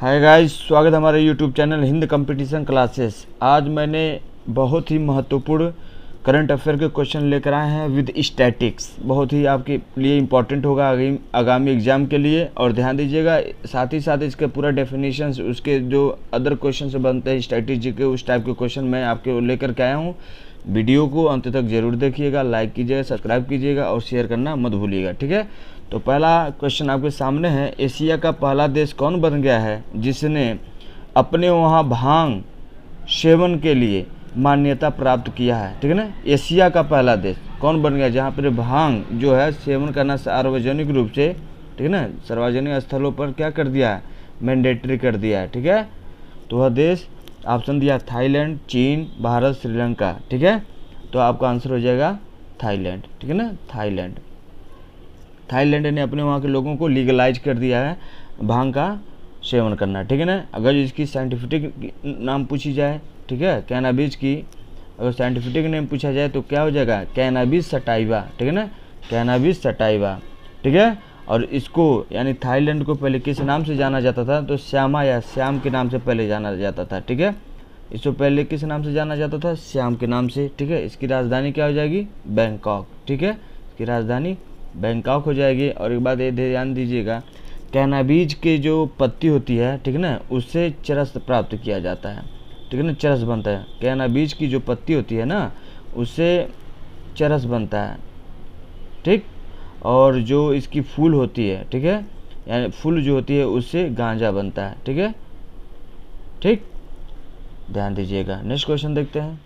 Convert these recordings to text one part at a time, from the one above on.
Hi guys, स्वागत है हमारे YouTube channel Hind competition classes. आज मैंने बहुत ही महत्वपूर्ण करंट अफेयर के क्वेश्चन लेकर आए हैं विद स्टैटिक्स। बहुत ही आपके लिए इम्पोर्टेंट होगा आगामी एग्जाम के लिए, और ध्यान दीजिएगा। साथ ही साथ इसके पूरा डेफिनेशंस, उसके जो अदर क्वेश्चन से बनते हैं स्ट्रैटेजी के, उस टाइप के क्वेश्चन मैं आपके लेकर के आया हूँ। वीडियो को अंत तक जरूर देखिएगा, लाइक कीजिएगा, सब्सक्राइब कीजिएगा और शेयर करना मत भूलिएगा, ठीक है। तो पहला क्वेश्चन आपके सामने है, एशिया का पहला देश कौन बन गया है जिसने अपने वहाँ भांग सेवन के लिए मान्यता प्राप्त किया है, ठीक है ना। एशिया का पहला देश कौन बन गया जहाँ पर भांग जो है सेवन करना सार्वजनिक रूप से, ठीक है ना, सार्वजनिक स्थलों पर क्या कर दिया है, मैंडेटरी कर दिया है, ठीक है। तो वह देश ऑप्शन दिया थाईलैंड, चीन, भारत, श्रीलंका, ठीक है। तो आपका आंसर हो जाएगा थाईलैंड, ठीक है ना। थाईलैंड ने अपने वहाँ के लोगों को लीगलाइज कर दिया है भांग का सेवन करना, ठीक है ना। अगर इसकी साइंटिफिक नाम पूछी जाए, ठीक है, कैनाबिस की अगर साइंटिफिक नेम पूछा जाए तो क्या हो जाएगा, कैनाबिस सटाइवा, ठीक है ना, कैनाबिस सटाइवा, ठीक है। और इसको यानी थाईलैंड को पहले किस नाम से जाना जाता था, तो श्यामा या श्याम के नाम से पहले जाना जाता था, ठीक है। इसको पहले किस नाम से जाना जाता था, श्याम के नाम से, ठीक है। इसकी राजधानी क्या हो जाएगी, बैंकॉक, ठीक है, इसकी राजधानी बैंकॉक हो जाएगी। और एक बात ये ध्यान दीजिएगा, कैनाबीज की जो पत्ती होती है, ठीक है ना, उससे चरस प्राप्त किया जाता है, ठीक है ना, चरस बनता है। कैनाबीज की जो पत्ती होती है ना, उससे चरस बनता है, ठीक। और जो इसकी फूल होती है, ठीक है, यानी फूल जो होती है उससे गांजा बनता है, ठीक है, ठीक, ध्यान दीजिएगा। नेक्स्ट क्वेश्चन देखते हैं।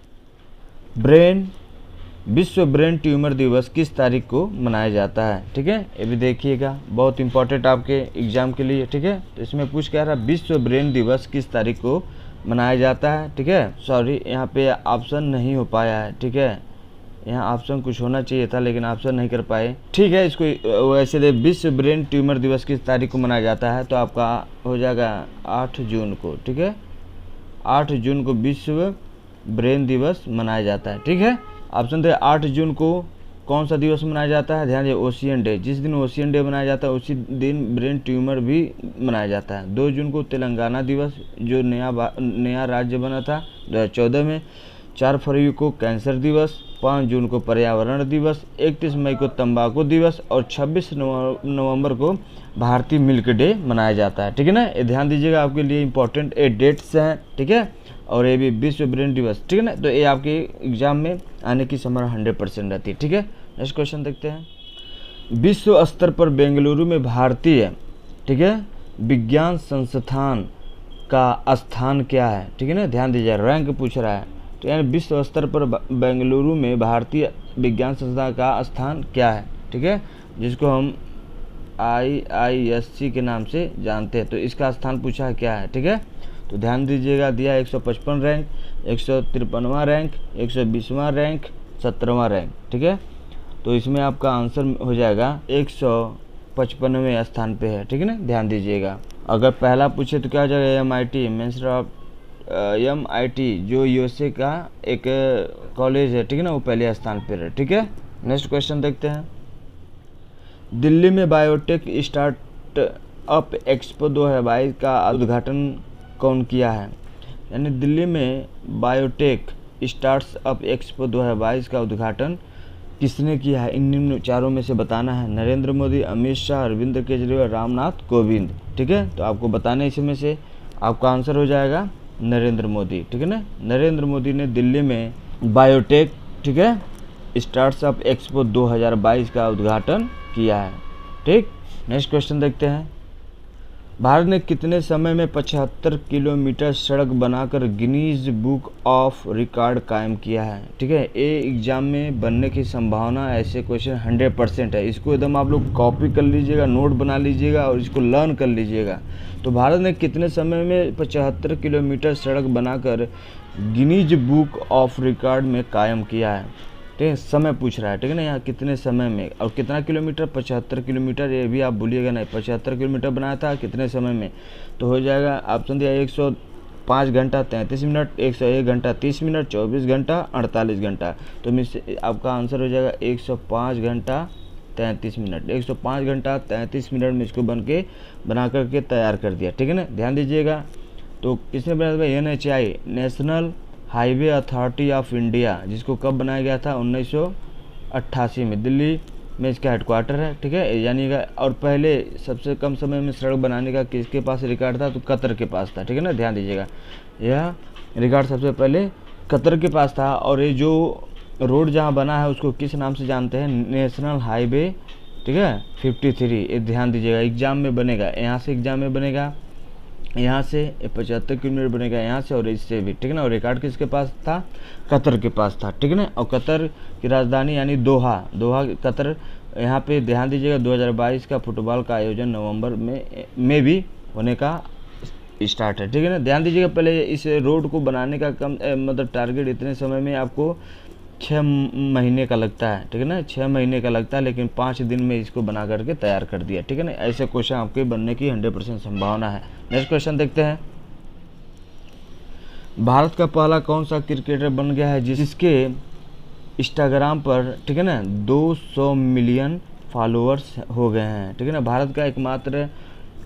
विश्व ब्रेन ट्यूमर दिवस किस तारीख को मनाया जाता है, ठीक है। ये भी देखिएगा, बहुत इंपॉर्टेंट आपके एग्जाम के लिए, ठीक है। तो इसमें पूछ कह रहा है विश्व ब्रेन दिवस किस तारीख को मनाया जाता है, ठीक है। सॉरी, यहाँ पे ऑप्शन नहीं हो पाया है, ठीक है। यहाँ ऑप्शन कुछ होना चाहिए था लेकिन ऑप्शन नहीं कर पाए, ठीक है। इसको वैसे दे, विश्व ब्रेन ट्यूमर दिवस किस तारीख को मनाया जाता है, तो आपका हो जाएगा 8 जून को, ठीक है। 8 जून को विश्व ब्रेन दिवस मनाया जाता है, ठीक है। ऑप्शन थे 8 जून को कौन सा दिवस मनाया जाता है, ध्यान दीजिए, ओशियन डे। जिस दिन ओशियन डे मनाया जाता है उसी दिन ब्रेन ट्यूमर भी मनाया जाता है। 2 जून को तेलंगाना दिवस, जो नया राज्य बना था 2014 में। 4 फरवरी को कैंसर दिवस। 5 जून को पर्यावरण दिवस। 31 मई को तंबाकू दिवस और 26 नवंबर को भारतीय मिल्क डे मनाया जाता है, ठीक है ना। ये ध्यान दीजिएगा, आपके लिए इंपॉर्टेंट ये डेट्स हैं, ठीक है। और ये भी विश्व ब्रेन दिवस, ठीक है ना। तो ये आपके एग्जाम में आने की संभावना 100% रहती है, ठीक है। नेक्स्ट क्वेश्चन देखते हैं। विश्व स्तर पर बेंगलुरु में भारतीय, ठीक है, विज्ञान संस्थान का स्थान क्या है, ठीक है ना। ध्यान दीजिए, रैंक पूछ रहा है, तो यानी विश्व स्तर पर बेंगलुरु में भारतीय विज्ञान संस्थान का स्थान क्या है, ठीक है, जिसको हम IISC के नाम से जानते हैं। तो इसका स्थान पूछा है क्या है, ठीक है। तो ध्यान दीजिएगा, दिया 155 रैंक, 153वां रैंक, 120वां रैंक, 17वां रैंक, ठीक है। तो इसमें आपका आंसर हो जाएगा 155वें स्थान पे है, ठीक है ना, ध्यान दीजिएगा। अगर पहला पूछे तो क्या हो जाएगा, MIT मिनिस्टर ऑफ MIT जो USA का एक कॉलेज है, ठीक है ना, वो पहले स्थान पर है, ठीक है। नेक्स्ट क्वेश्चन देखते हैं। दिल्ली में बायोटेक स्टार्टअप एक्सपो 2022 का उद्घाटन कौन किया है, यानी दिल्ली में बायोटेक स्टार्टअप एक्सपो 2022 का उद्घाटन किसने किया है, इन निम्न चारों में से बताना है। नरेंद्र मोदी, अमित शाह, अरविंद केजरीवाल, रामनाथ कोविंद, ठीक है। तो आपको बताना है, इसमें से आपका आंसर हो जाएगा नरेंद्र मोदी, ठीक है ना। नरेंद्र मोदी ने दिल्ली में बायोटेक, ठीक है, स्टार्टअप एक्सपो 2022 का उद्घाटन किया है, ठीक। नेक्स्ट क्वेश्चन देखते हैं। भारत ने कितने समय में 75 किलोमीटर सड़क बनाकर गिनीज बुक ऑफ रिकॉर्ड कायम किया है, ठीक है। ये एग्जाम में बनने की संभावना, ऐसे क्वेश्चन 100% है। इसको एकदम आप लोग कॉपी कर लीजिएगा, नोट बना लीजिएगा और इसको लर्न कर लीजिएगा। तो भारत ने कितने समय में 75 किलोमीटर सड़क बनाकर गिनीज बुक ऑफ रिकॉर्ड में कायम किया है, ठीक है। समय पूछ रहा है, ठीक है ना, यहाँ कितने समय में और कितना किलोमीटर, 75 किलोमीटर, ये भी आप भूलिएगा नहीं, 75 किलोमीटर बनाया था कितने समय में। तो हो जाएगा, ऑप्शन दिया 105 घंटा 33 मिनट, 101 घंटा 30 मिनट, 24 घंटा 48 घंटा। तो आपका आंसर हो जाएगा 105 घंटा 33 मिनट, 105 घंटा 33 मिनट में इसको बना करके तैयार कर दिया, ठीक है ना। ध्यान दीजिएगा। तो किसने बनाया था? NHAI, national highway authority of India, जिसको कब बनाया गया था? 1988 में। दिल्ली में इसका हेडक्वार्टर है, ठीक है। यानी और पहले सबसे कम समय में सड़क बनाने का किसके पास रिकॉर्ड था? तो कतर के पास था, ठीक है ना। ध्यान दीजिएगा, यह रिकॉर्ड सबसे पहले कतर के पास था। और ये जो रोड जहाँ बना है उसको किस नाम से जानते हैं? नेशनल हाईवे, ठीक है, 53। ये ध्यान दीजिएगा, एग्जाम में बनेगा, यहाँ से एग्जाम में बनेगा, यहाँ से 75 किलोमीटर बनेगा यहाँ से, और इससे भी, ठीक है ना। और रिकॉर्ड किसके पास था? कतर के पास था, ठीक है ना। और कतर की राजधानी यानी दोहा कतर। यहाँ पे ध्यान दीजिएगा, 2022 का फुटबॉल का आयोजन नवंबर में भी होने का स्टार्ट है, ठीक है ना। ध्यान दीजिएगा, पहले इस रोड को बनाने का मतलब टारगेट इतने समय में आपको 6 महीने का लगता है, ठीक है ना। 6 महीने का लगता है, लेकिन 5 दिन में इसको बना करके तैयार कर दिया, ठीक है ना। ऐसे क्वेश्चन आपके बनने की 100% संभावना है। नेक्स्ट क्वेश्चन देखते हैं। भारत का पहला कौन सा क्रिकेटर बन गया है जिसके इंस्टाग्राम पर, ठीक है ना, 200 मिलियन फॉलोअर्स हो गए हैं, ठीक है ना। भारत का एकमात्र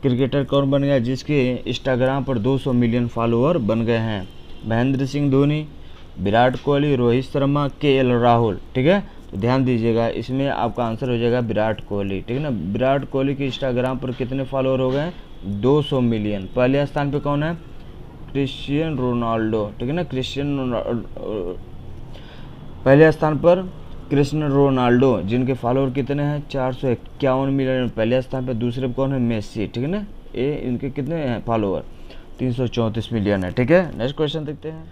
क्रिकेटर कौन बन गया जिसके इंस्टाग्राम पर 200 मिलियन फॉलोअर बन गए हैं? महेंद्र सिंह धोनी, विराट कोहली, रोहित शर्मा, KL राहुल, ठीक है। तो ध्यान दीजिएगा, इसमें आपका आंसर हो जाएगा विराट कोहली, ठीक है ना। विराट कोहली के इंस्टाग्राम पर कितने फॉलोअर हो गए? 200 मिलियन। पहले स्थान पे कौन है? क्रिस्टियानो रोनाल्डो, ठीक है ना। पहले स्थान पर क्रिस्टियानो रोनाल्डो, जिनके फॉलोअर कितने हैं? 451 मिलियन पहले स्थान पर। दूसरे पे कौन है? मेसी, ठीक है ना। ये इनके कितने हैं फॉलोअर? 334 मिलियन है, ठीक है। नेक्स्ट क्वेश्चन देखते हैं।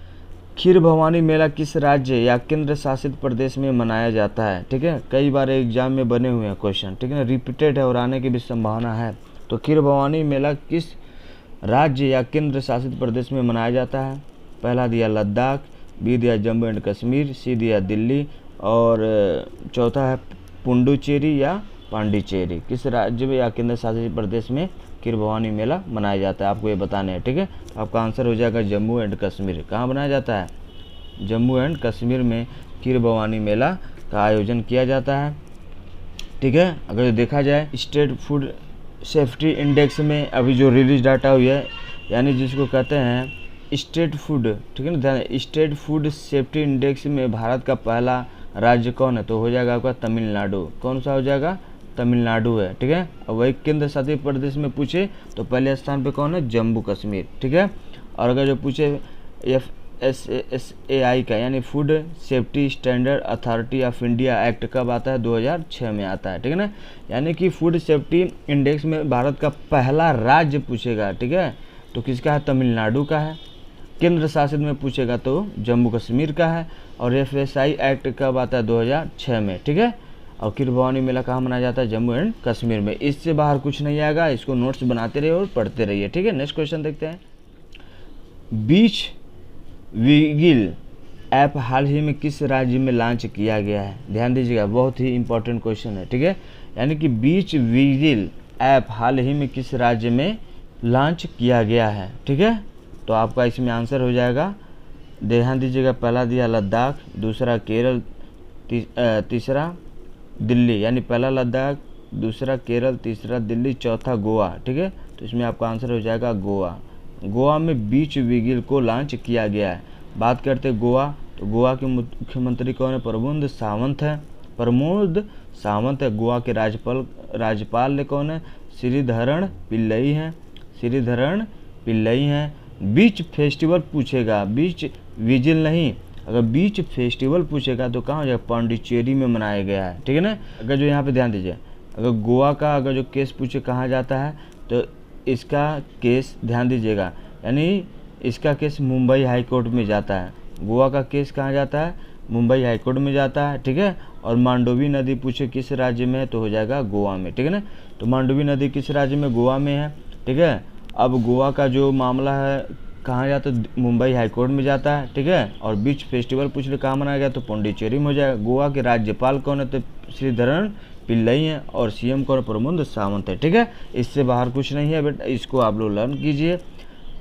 खीर भवानी मेला किस राज्य या केंद्र शासित प्रदेश में मनाया जाता है? ठीक है, कई बार एग्जाम में बने हुए हैं क्वेश्चन, ठीक है, रिपीटेड है और आने की भी संभावना है। तो खीर भवानी मेला किस राज्य या केंद्र शासित प्रदेश में मनाया जाता है? पहला दिया लद्दाख, बी दिया जम्मू एंड कश्मीर, सी दिया दिल्ली, और चौथा है पुडुचेरी या पांडिचेरी। किस राज्य में या केंद्र शासित प्रदेश में खीर भवानी मेला मनाया जाता है? आपको ये बताना है, ठीक है। तो आपका आंसर हो जाएगा जम्मू एंड कश्मीर। कहाँ बनाया जाता है? जम्मू एंड कश्मीर में खीर भवानी मेला का आयोजन किया जाता है, ठीक है। अगर देखा जाए स्टेट फूड सेफ्टी इंडेक्स में अभी जो रिलीज डाटा हुई है, यानी जिसको कहते हैं स्टेट फूड, ठीक है ना, ध्यान, स्टेट फूड सेफ्टी इंडेक्स में भारत का पहला राज्य कौन है? तो हो जाएगा आपका तमिलनाडु। कौन सा हो जाएगा? तमिलनाडु है, ठीक है। और वही केंद्र शासित प्रदेश में पूछे तो पहले स्थान पे कौन है? जम्मू कश्मीर, ठीक है। और अगर जो पूछे FSSAI का यानी food safety standard authority of India act कब आता है? 2006 में आता है, ठीक है ना। यानी कि फूड सेफ्टी इंडेक्स में भारत का पहला राज्य पूछेगा, ठीक है, तो किसका है? तमिलनाडु का है। केंद्र शासित में पूछेगा तो जम्मू कश्मीर का है। और FSI एक्ट कब आता है? 2006 में, ठीक है। और खीर भवानी मेला कहाँ मनाया जाता है? जम्मू एंड कश्मीर में। इससे बाहर कुछ नहीं आएगा, इसको नोट्स बनाते रहिए और पढ़ते रहिए, ठीक है। नेक्स्ट क्वेश्चन देखते हैं। बीच विगिल ऐप हाल ही में किस राज्य में लॉन्च किया गया है? ध्यान दीजिएगा, बहुत ही इंपॉर्टेंट क्वेश्चन है, ठीक है। यानी कि बीच विगिल ऐप हाल ही में किस राज्य में लॉन्च किया गया है, ठीक है। तो आपका इसमें आंसर हो जाएगा, ध्यान दीजिएगा, पहला दिया लद्दाख, दूसरा केरल, तीसरा दिल्ली, यानी पहला लद्दाख, दूसरा केरल, तीसरा दिल्ली, चौथा गोवा, ठीक है। तो इसमें आपका आंसर हो जाएगा गोवा। गोवा में बीच विगिल को लॉन्च किया गया है। बात करते गोवा, तो गोवा के मुख्यमंत्री कौन है? प्रमोद सावंत है। प्रमोद सावंत है गोवा के राज्यपाल ने कौन है? श्रीधरण पिल्लई हैं। श्रीधरण पिल्लई हैं। बीच फेस्टिवल पूछेगा, बीच विजिल नहीं, अगर बीच फेस्टिवल पूछेगा तो कहाँ हो जाएगा? पांडिचेरी में मनाया गया है, ठीक है ना। अगर जो यहाँ पे ध्यान दीजिए, अगर गोवा का अगर जो केस पूछे कहाँ जाता है, तो इसका केस ध्यान दीजिएगा, यानी इसका केस मुंबई हाई कोर्ट में जाता है। गोवा का केस कहाँ जाता है? मुंबई हाई कोर्ट में जाता है, ठीक है। और मांडोवी नदी पूछे किस राज्य में है, तो हो जाएगा गोवा में, ठीक है ना। तो मांडोवी नदी किस राज्य में? गोवा में है, ठीक है। अब गोवा का जो मामला है कहाँ जाता है? मुंबई हाई कोर्ट में जाता है, ठीक है। और बीच फेस्टिवल पूछ ले कहाँ मनाया गया, तो पांडिचेरी में हो जाएगा। गोवा के राज्यपाल कौन है? तो श्रीधरण पिल्लई हैं। और CM कौन? प्रमोद सावंत है, ठीक है। इससे बाहर कुछ नहीं है बेटा, इसको आप लोग लर्न कीजिए,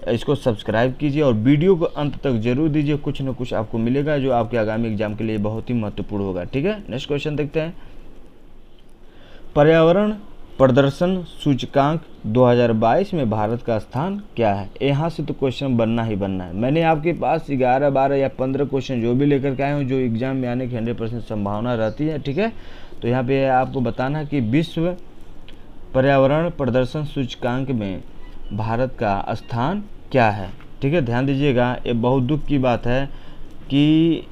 इसको सब्सक्राइब कीजिए और वीडियो को अंत तक जरूर दीजिए, कुछ न कुछ आपको मिलेगा जो आपके आगामी एग्जाम के लिए बहुत ही महत्वपूर्ण होगा, ठीक है। नेक्स्ट क्वेश्चन देखते हैं। पर्यावरण प्रदर्शन सूचकांक 2022 में भारत का स्थान क्या है। यहाँ से तो क्वेश्चन बनना ही बनना है। मैंने आपके पास 11, 12 या 15 क्वेश्चन जो भी लेकर के आए हूँ, जो एग्जाम में आने की 100% संभावना रहती है, ठीक है। तो यहाँ पे आपको बताना कि विश्व पर्यावरण प्रदर्शन सूचकांक में भारत का स्थान क्या है, ठीक है। ध्यान दीजिएगा, ये बहुत दुख की बात है कि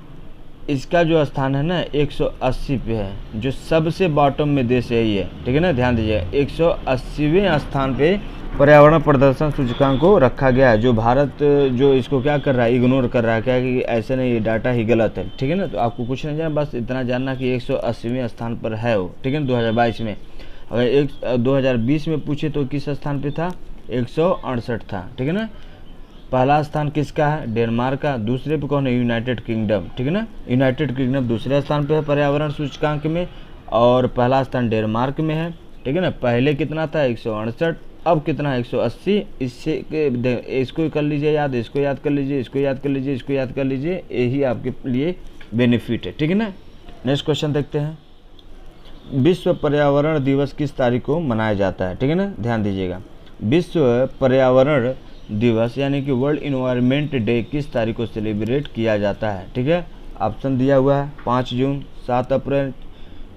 इसका जो स्थान है ना 180 पे है, जो सबसे बॉटम में देश यही है, ठीक है ना। ध्यान दीजिएगा, 180वें स्थान पे पर्यावरण प्रदर्शन सूचकांक को रखा गया है। जो भारत जो इसको क्या कर रहा है, इग्नोर कर रहा है, क्या कि ऐसे नहीं, ये डाटा ही गलत है, ठीक है ना। तो आपको कुछ नहीं जाना, बस इतना जानना कि 180वें स्थान पर है वो, ठीक है ना, 2022 में। अगर 2020 में पूछे तो किस स्थान पे था, 168 था, ठीक है ना। पहला स्थान किसका है, डेनमार्क का। दूसरे पे कौन है, यूनाइटेड किंगडम, ठीक है ना। यूनाइटेड किंगडम दूसरे स्थान पे है पर्यावरण सूचकांक में, और पहला स्थान डेनमार्क में है, ठीक है ना। पहले कितना था, 168, अब कितना है, 180। इससे इसको कर लीजिए याद, इसको याद कर लीजिए, इसको याद कर लीजिए, इसको याद कर लीजिए, यही आपके लिए बेनिफिट है, ठीक है ना। नेक्स्ट क्वेश्चन देखते हैं। विश्व पर्यावरण दिवस किस तारीख को मनाया जाता है, ठीक है ना। ध्यान दीजिएगा, विश्व पर्यावरण दिवस यानी कि वर्ल्ड इन्वायरमेंट डे किस तारीख को सेलिब्रेट किया जाता है, ठीक है। ऑप्शन दिया हुआ है 5 जून, 7 अप्रैल,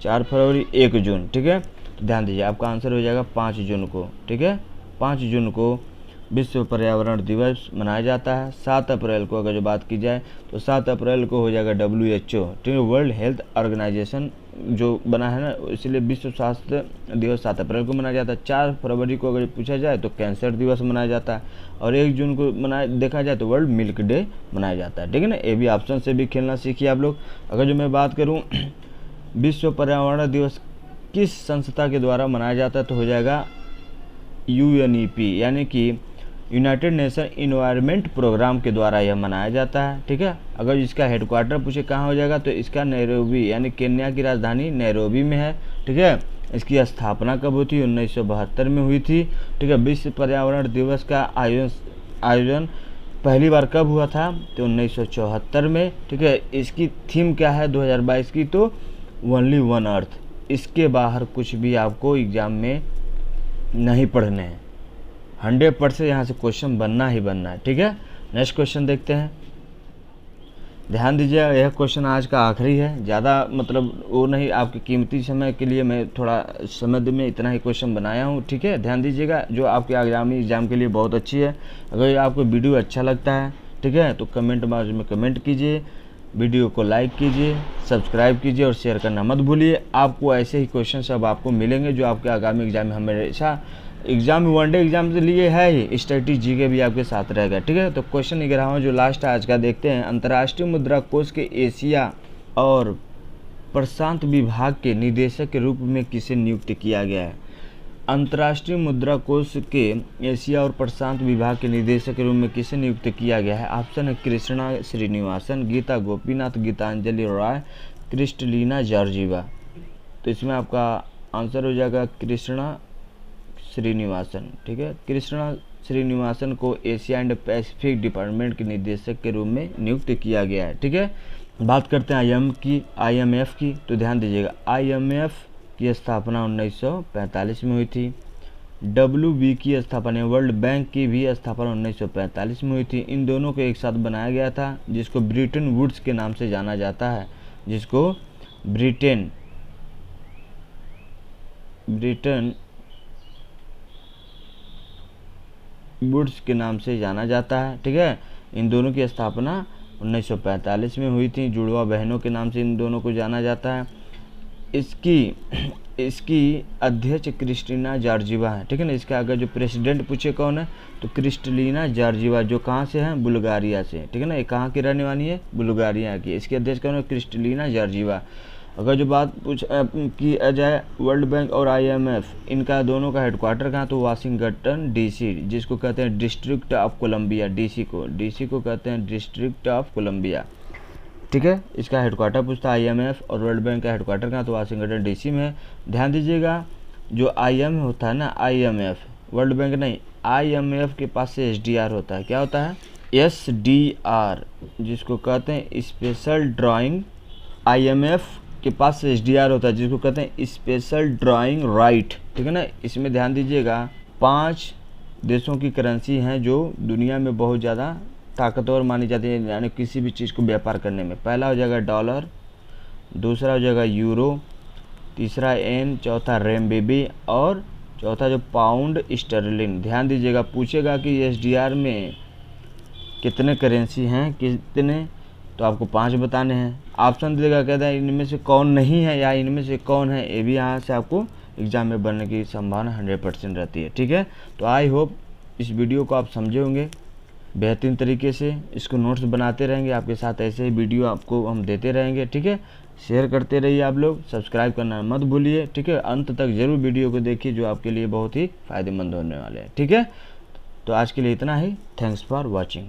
4 फरवरी, 1 जून, ठीक है। तो ध्यान दीजिए, आपका आंसर हो जाएगा 5 जून को, ठीक है। 5 जून को विश्व पर्यावरण दिवस मनाया जाता है। 7 अप्रैल को अगर जो बात की जाए तो 7 अप्रैल को हो जाएगा WHO, ठीक है, वर्ल्ड हेल्थ ऑर्गेनाइजेशन जो बना है ना, इसलिए विश्व स्वास्थ्य दिवस 7 अप्रैल को मनाया जाता है। 4 फरवरी को अगर पूछा जाए तो कैंसर दिवस मनाया जाता है, और 1 जून को देखा जाए तो वर्ल्ड मिल्क डे मनाया जाता है, ठीक है ना। ये भी ऑप्शन से भी खेलना सीखिए आप लोग। अगर जो मैं बात करूँ विश्व पर्यावरण दिवस किस संस्था के द्वारा मनाया जाता है तो हो जाएगा UNEP, यानी कि यूनाइटेड नेशन इन्वायरमेंट प्रोग्राम के द्वारा यह मनाया जाता है, ठीक है। अगर इसका हेडक्वार्टर पूछे कहाँ हो जाएगा तो इसका नैरोबी यानी केन्या की राजधानी नैरोबी में है, ठीक है। इसकी स्थापना कब हुई थी, 1972 में हुई थी, ठीक है। विश्व पर्यावरण दिवस का आयोजन पहली बार कब हुआ था तो 1974 में, ठीक है। इसकी थीम क्या है 2022 की, तो ओनली वन अर्थ। इसके बाहर कुछ भी आपको एग्जाम में नहीं पढ़ने हैं, 100% यहाँ से क्वेश्चन बनना ही बनना है, ठीक है। नेक्स्ट क्वेश्चन देखते हैं। ध्यान दीजिए, यह क्वेश्चन आज का आखिरी है, ज़्यादा मतलब वो नहीं, आपके कीमती समय के लिए मैं थोड़ा समय में इतना ही क्वेश्चन बनाया हूँ, ठीक है। ध्यान दीजिएगा, जो आपके आगामी एग्जाम के लिए बहुत अच्छी है। अगर आपको वीडियो अच्छा लगता है, ठीक है, तो कमेंट बॉक्स में कमेंट कीजिए, वीडियो को लाइक कीजिए, सब्सक्राइब कीजिए और शेयर करना मत भूलिए। आपको ऐसे ही क्वेश्चन सब आपको मिलेंगे जो आपके आगामी एग्जाम में हमेशा एग्जाम में वनडे एग्जाम से लिए है ही, स्ट्रेटजी के भी आपके साथ रहेगा, ठीक है। तो क्वेश्चन 11वां जो लास्ट आज का देखते हैं। अंतर्राष्ट्रीय मुद्रा कोष के एशिया और प्रशांत विभाग के निदेशक के रूप में किसे नियुक्त किया गया है। अंतर्राष्ट्रीय मुद्रा कोष के एशिया और प्रशांत विभाग के निदेशक के रूप में किसे नियुक्त किया गया है। ऑप्शन है कृष्णा श्रीनिवासन, गीता गोपीनाथ, गीतांजलि रॉय, क्रिस्टलीना जॉर्जीवा। तो इसमें आपका आंसर हो जाएगा कृष्णा श्रीनिवासन, ठीक है। कृष्णा श्रीनिवासन को एशिया एंड पैसिफिक डिपार्टमेंट के निदेशक के रूप में नियुक्त किया गया है, ठीक है। बात करते हैं IMF की, तो ध्यान दीजिएगा, IMF की स्थापना 1945 में हुई थी। WB की स्थापना, वर्ल्ड बैंक की भी स्थापना 1945 में हुई थी। इन दोनों को एक साथ बनाया गया था, जिसको ब्रिटेन वुड्स के नाम से जाना जाता है, जिसको ब्रिटेन वुड्स के नाम से जाना जाता है, ठीक है। इन दोनों की स्थापना 1945 में हुई थी। जुड़वा बहनों के नाम से इन दोनों को जाना जाता है। इसकी अध्यक्ष क्रिस्टीना जॉर्जीवा है, ठीक है ना। इसके आगे जो प्रेसिडेंट पूछे कौन है तो क्रिस्टलीना जॉर्जीवा, जो कहाँ से है, बुल्गारिया से, ठीक है ना। ये कहाँ की रहने वाली है, बुल्गारिया की। इसके अध्यक्ष कौन है, क्रिस्टलीना जॉर्जीवा। अगर जो बात की जाए वर्ल्ड बैंक और IMF, इनका दोनों का हेडक्वार्टर कहाँ, तो वाशिंगटन DC, जिसको कहते हैं डिस्ट्रिक्ट ऑफ कोलंबिया। DC को कहते हैं डिस्ट्रिक्ट ऑफ कोलंबिया, ठीक है। इसका हेडक्वार्टर पूछता है IMF, और वर्ल्ड बैंक का हेडक्वार्टर कहाँ, तो वाशिंगटन DC में है। ध्यान दीजिएगा, जो IMF होता है ना, IMF वर्ल्ड बैंक नहीं, IMF के पास से SDR होता है। क्या होता है, SDR, जिसको कहते हैं स्पेशल ड्राइंग। IMF के पास SDR होता है जिसको कहते हैं स्पेशल ड्राइंग राइट, ठीक है ना। इसमें ध्यान दीजिएगा 5 देशों की करेंसी हैं जो दुनिया में बहुत ज़्यादा ताकतवर मानी जाती है, यानी किसी भी चीज़ को व्यापार करने में। पहला हो जाएगा डॉलर, दूसरा हो जाएगा यूरो, तीसरा येन, चौथा रेमबीबी और चौथा जो पाउंड स्टर्लिंग। ध्यान दीजिएगा, पूछेगा कि SDR में कितने करेंसी हैं, कितने, तो आपको 5 बताने हैं। ऑप्शन देगा, कहता है इनमें से कौन नहीं है या इनमें से कौन है, ये भी यहाँ से आपको एग्ज़ाम में बनने की संभावना 100% रहती है, ठीक है। तो आई होप इस वीडियो को आप समझे होंगे बेहतरीन तरीके से। इसको नोट्स बनाते रहेंगे, आपके साथ ऐसे ही वीडियो आपको हम देते रहेंगे, ठीक है। शेयर करते रहिए आप लोग, सब्सक्राइब करना मत भूलिए, ठीक है। अंत तक ज़रूर वीडियो को देखिए, जो आपके लिए बहुत ही फ़ायदेमंद होने वाले हैं, ठीक है। तो आज के लिए इतना ही। Thanks for watching.